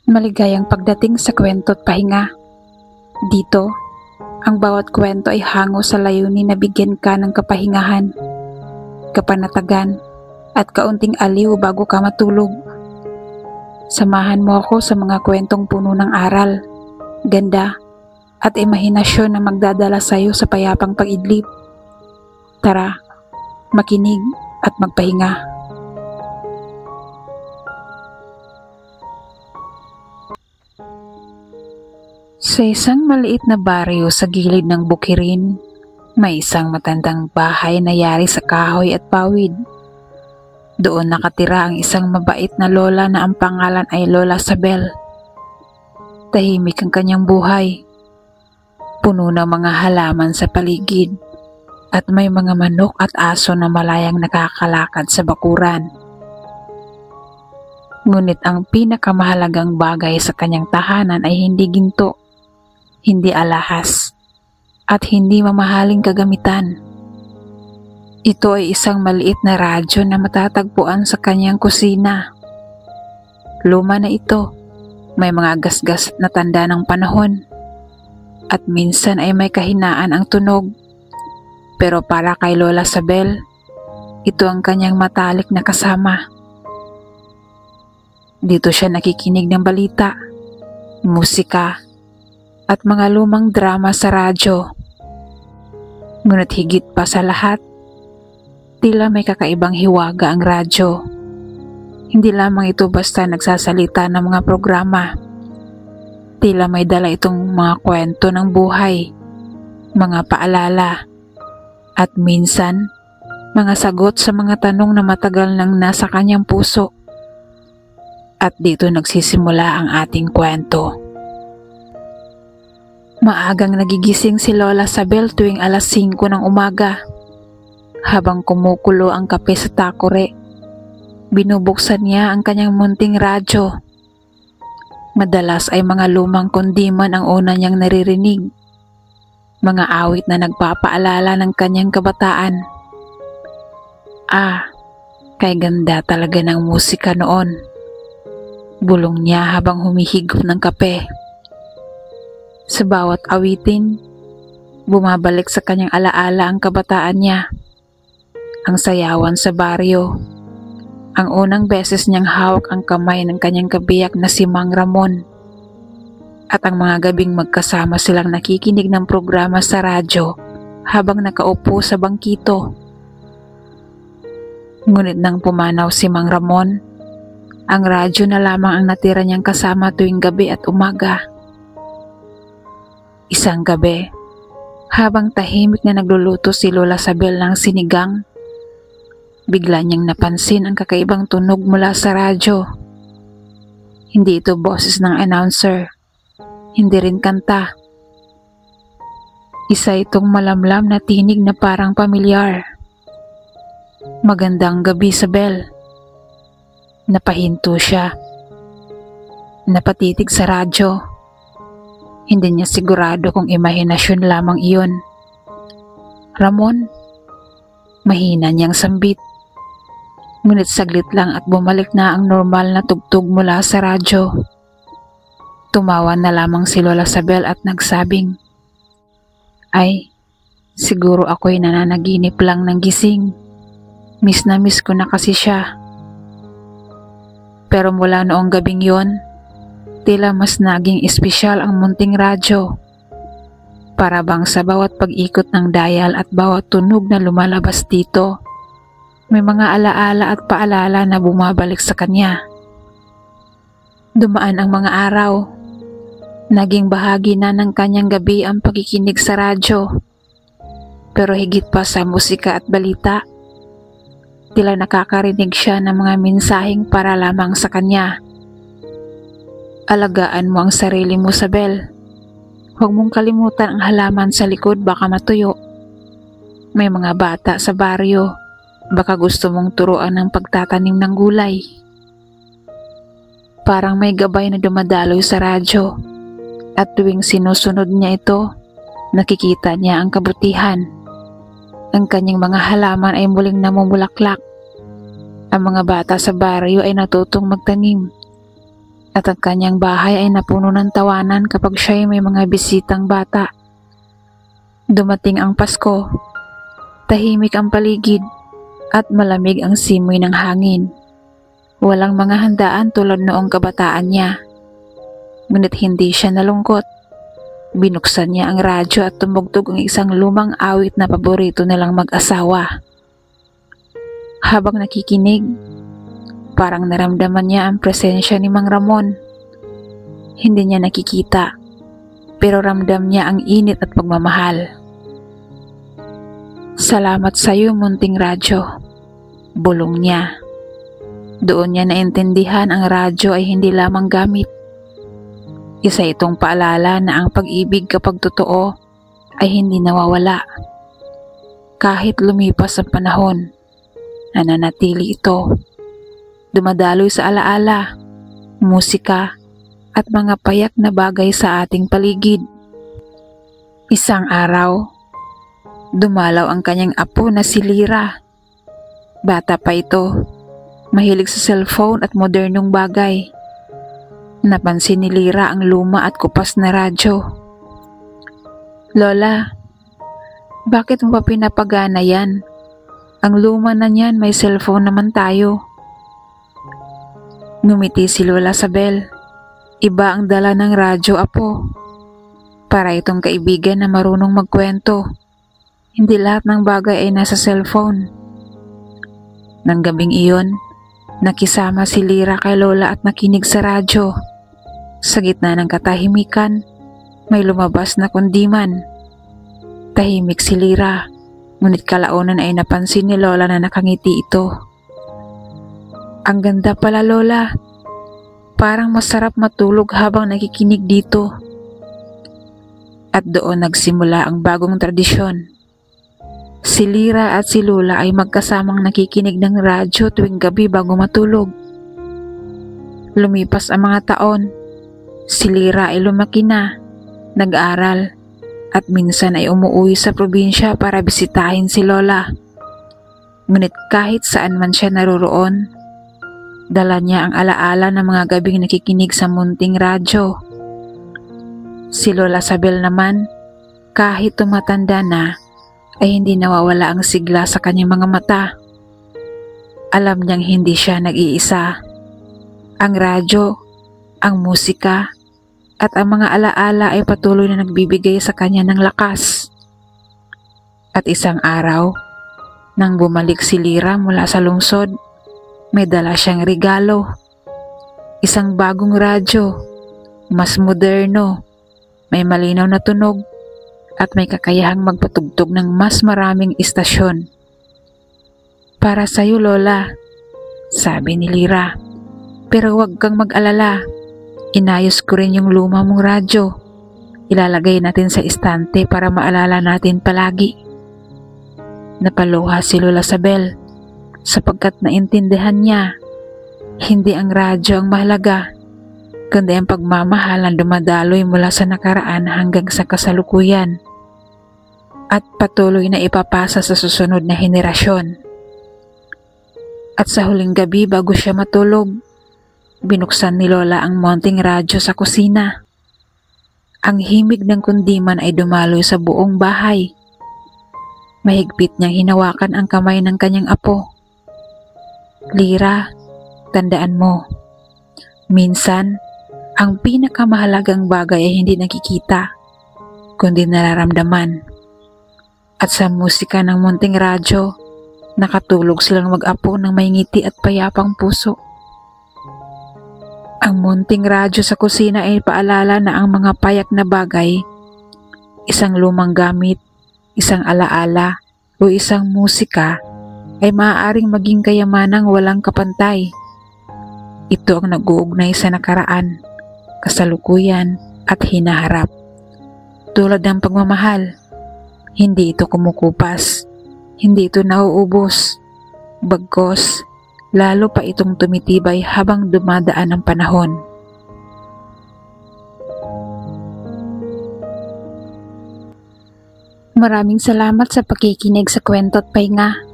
Maligayang pagdating sa kwento't pahinga. Dito, ang bawat kwento ay hango sa layunin na bigyan ka ng kapahingahan, kapanatagan, at kaunting aliw bago ka matulog. Samahan mo ako sa mga kwentong puno ng aral, ganda, at imahinasyon na magdadala sa iyo sa payapang pag-idlip. Tara, makinig at magpahinga. Sa isang maliit na baryo sa gilid ng bukirin, may isang matandang bahay na yari sa kahoy at pawid. Doon nakatira ang isang mabait na lola na ang pangalan ay Lola Sabel. Tahimik ang kanyang buhay. Puno ng mga halaman sa paligid at may mga manok at aso na malayang nakakalakad sa bakuran. Ngunit ang pinakamahalagang bagay sa kanyang tahanan ay hindi ginto, hindi alahas, at hindi mamahaling kagamitan. Ito ay isang maliit na radyo na matatagpuan sa kanyang kusina. Luma na ito, may mga gasgas na tanda ng panahon, at minsan ay may kahinaan ang tunog. Pero para kay Lola Sabel, ito ang kanyang matalik na kasama. Dito siya nakikinig ng balita, musika, at mga lumang drama sa radyo. Ngunit higit pa sa lahat, tila may kakaibang hiwaga ang radyo. Hindi lamang ito basta nagsasalita ng mga programa. Tila may dala itong mga kwento ng buhay, mga paalala, at minsan, mga sagot sa mga tanong na matagal nang nasa kanyang puso. At dito nagsisimula ang ating kwento. Maagang nagigising si Lola Sabel tuwing 5:00 ng umaga. Habang kumukulo ang kape sa takore, binubuksan niya ang kanyang munting radyo. Madalas ay mga lumang kundiman ang una niyang naririnig. Mga awit na nagpapaalala ng kanyang kabataan. Kay ganda talaga ng musika noon. Bulong niya habang humihigop ng kape. Sa bawat awitin, bumabalik sa kanyang alaala ang kabataan niya. Ang sayawan sa baryo. Ang unang beses niyang hawak ang kamay ng kanyang kabiyak na si Mang Ramon. At ang mga gabing magkasama silang nakikinig ng programa sa radyo habang nakaupo sa bangkito. Ngunit nang pumanaw si Mang Ramon, ang radyo na lamang ang natira niyang kasama tuwing gabi at umaga. Isang gabi, habang tahimik na nagluluto si Lola Sabel ng sinigang, bigla niyang napansin ang kakaibang tunog mula sa radyo. Hindi ito boses ng announcer, hindi rin kanta. Isa itong malamlam na tinig na parang pamilyar. "Magandang gabi, Sabel." Napahinto siya. Napatitig sa radyo. Hindi niya sigurado kung imahinasyon lamang iyon. "Ramon?" Mahina niyang sambit. Ngunit saglit lang at bumalik na ang normal na tugtog mula sa radyo. Tumawa na lamang si Lola Sabel at nagsabing, "Ay, siguro ako'y nananaginip lang ng gising. Miss na miss ko na kasi siya." Pero mula noong gabing yon, tila mas naging espesyal ang munting radyo. Para bang sa bawat pag-ikot ng dial at bawat tunog na lumalabas dito, may mga alaala at paalala na bumabalik sa kanya. Dumaan ang mga araw. Naging bahagi na ng kanyang gabi ang pagkikinig sa radyo. Pero higit pa sa musika at balita, tila nakakarinig siya ng mga mensaheng para lamang sa kanya. "Alagaan mo ang sarili mo, Sabel. Huwag mong kalimutan ang halaman sa likod, baka matuyo. May mga bata sa baryo, baka gusto mong turuan ng pagtatanim ng gulay." Parang may gabay na dumadaloy sa radyo, at tuwing sinusunod niya ito, nakikita niya ang kabutihan. Ang kanyang mga halaman ay muling namumulaklak. Ang mga bata sa baryo ay natutong magtanim. at ang kanyang bahay ay napuno ng tawanan kapag siya ay may mga bisitang bata. Dumating ang Pasko, tahimik ang paligid at malamig ang simoy ng hangin. Walang mga handaan tulad noong kabataan niya. Ngunit hindi siya nalungkot. Binuksan niya ang radyo at tumugtog ang isang lumang awit na paborito nilang mag-asawa. Habang nakikinig, parang naramdaman niya ang presensya ni Mang Ramon. Hindi niya nakikita, pero ramdam niya ang init at pagmamahal. "Salamat sa iyo, munting radyo," bulong niya. Doon niya naintindihan ang radyo ay hindi lamang gamit. Isa itong paalala na ang pag-ibig kapag totoo ay hindi nawawala. Kahit lumipas ang panahon, nananatili ito. Dumadaloy sa alaala, musika, at mga payak na bagay sa ating paligid. Isang araw, dumalaw ang kanyang apo na si Lira. Bata pa ito, mahilig sa cellphone at modernong bagay. Napansin ni Lira ang luma at kupas na radyo. "Lola, bakit mo pa pinapagana yan? Ang luma na niyan, may cellphone naman tayo." Ngumiti si Lola Sabel. "Iba ang dala ng radyo, apo. Para itong kaibigan na marunong magkwento. Hindi lahat ng bagay ay nasa cellphone." Nang gabing iyon, nakisama si Lira kay Lola at nakinig sa radyo. Sa gitna ng katahimikan, may lumabas na kundiman. Tahimik si Lira, ngunit kalaunan ay napansin ni Lola na nakangiti ito. "Ang ganda pala, Lola. Parang masarap matulog habang nakikinig dito." At doon nagsimula ang bagong tradisyon. Si Lira at si Lola ay magkasamang nakikinig ng radyo tuwing gabi bago matulog. Lumipas ang mga taon. Si Lira ay lumaki na, nag-aral, at minsan ay umuwi sa probinsya para bisitahin si Lola. Ngunit kahit saan man siya naroroon, dala niya ang alaala ng mga gabing nakikinig sa munting radyo. Si Lola Sabel naman, kahit tumatanda na, ay hindi nawawala ang sigla sa kanyang mga mata. Alam niyang hindi siya nag-iisa. Ang radyo, ang musika, at ang mga alaala ay patuloy na nagbibigay sa kanya ng lakas. At isang araw, nang bumalik si Lira mula sa lungsod, may dala siyang regalo. Isang bagong radyo, mas moderno, may malinaw na tunog, at may kakayahang magpatugtog ng mas maraming istasyon. "Para sa'yo, Lola," sabi ni Lira. "Pero huwag kang mag-alala. Inayos ko rin yung luma mong radyo. Ilalagay natin sa istante para maalala natin palagi." Napaluha si Lola Sabel sapagkat naintindihan niya, hindi ang radyo ang mahalaga, kundi ang pagmamahal na dumadaloy mula sa nakaraan hanggang sa kasalukuyan at patuloy na ipapasa sa susunod na henerasyon. At sa huling gabi bago siya matulog, binuksan ni Lola ang mounting radyo sa kusina. Ang himig ng kundiman ay dumaloy sa buong bahay. Mahigpit niyang hinawakan ang kamay ng kanyang apo. "Lira, tandaan mo, minsan, ang pinakamahalagang bagay ay hindi nakikita, kundi nararamdaman." At sa musika ng munting radyo, nakatulog silang mag-apo ng may ngiti at payapang puso. Ang munting radyo sa kusina ay paalala na ang mga payak na bagay, isang lumang gamit, isang alaala, o isang musika, ay maaaring maging kayamanang walang kapantay. Ito ang nag-uugnay sa nakaraan, kasalukuyan, at hinaharap. Tulad ng pagmamahal, hindi ito kumukupas, hindi ito nauubos, bagkus, lalo pa itong tumitibay habang dumadaan ang panahon. Maraming salamat sa pakikinig sa Kwento at Pahinga.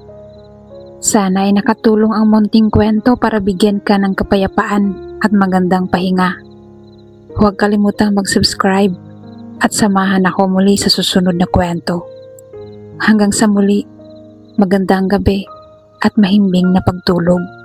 Sana ay nakatulong ang munting kwento para bigyan ka ng kapayapaan at magandang pahinga. Huwag kalimutang mag-subscribe at samahan ako muli sa susunod na kwento. Hanggang sa muli, magandang gabi at mahimbing na pagtulog.